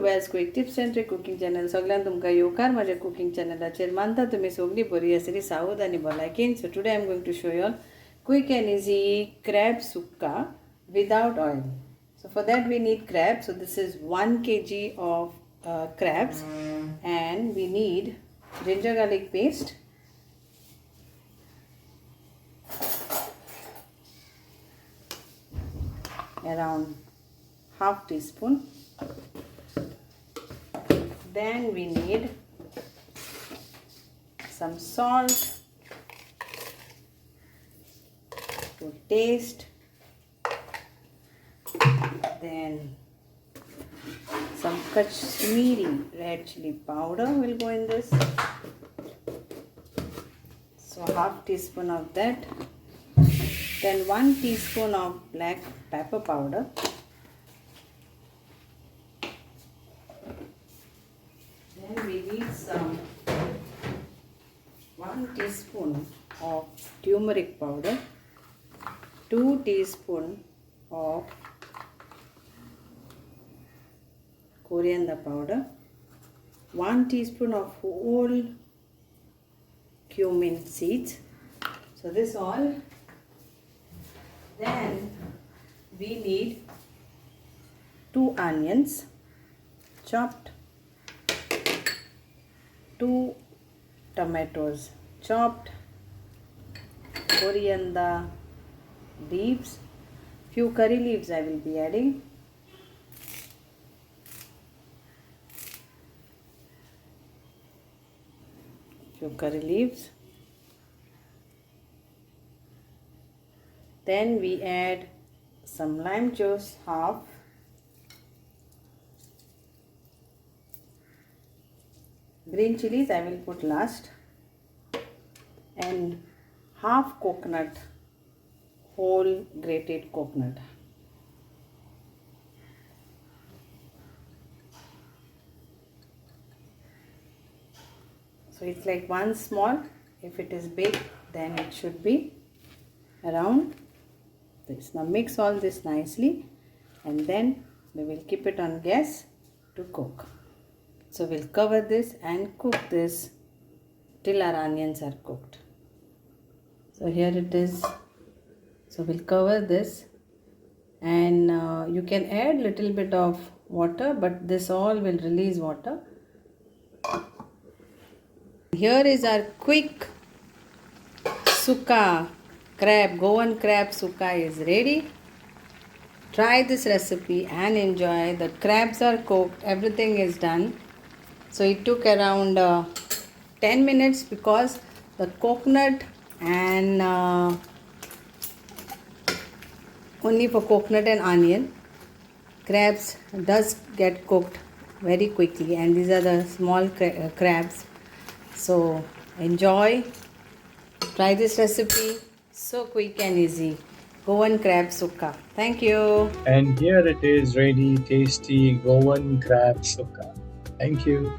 Wales quick tips and trick cooking channel. सगळ्यांक तुमकां येवकार माझ्या कुकिंग चॅनलाचेर. मानता तुमी सगळीं बरी आसली, सावध आनी भलायकेन. So today I am going to show you all quick and easy crab sukha without oil. So for that we need crab. So this is 1 kg of crabs, and we need ginger garlic paste, around half teaspoon. Then we need some salt to taste. Then some Kashmiri red chili powder will go in this. So half teaspoon of that. Then 1 teaspoon of black pepper powder. Then we need some 1 teaspoon of turmeric powder, 2 teaspoon of coriander powder, 1 teaspoon of whole cumin seeds. So this all. Then we need 2 onions chopped, 2 tomatoes chopped, coriander leaves, few curry leaves I will be adding, few curry leaves. Then we add some lime juice, half, green chilies I will put last, and half coconut, whole grated coconut. So it's like one small. If it is big, then it should be around this. Now mix all this nicely, and then we will keep it on gas to cook. So we'll cover this and cook this till our onions are cooked. So here it is. So we'll cover this, and you can add little bit of water, but this all will release water. Here is our quick sukha crab, Goan crab sukha is ready. Try this recipe and enjoy. The crabs are cooked, everything is done. So it took around 10 minutes because the coconut and only for coconut and onion, crabs does get cooked very quickly, and these are the small crabs. So enjoy. Try this recipe. So quick and easy. Goan crab sukha. Thank you. And here it is ready, tasty Goan crab sukha. Thank you.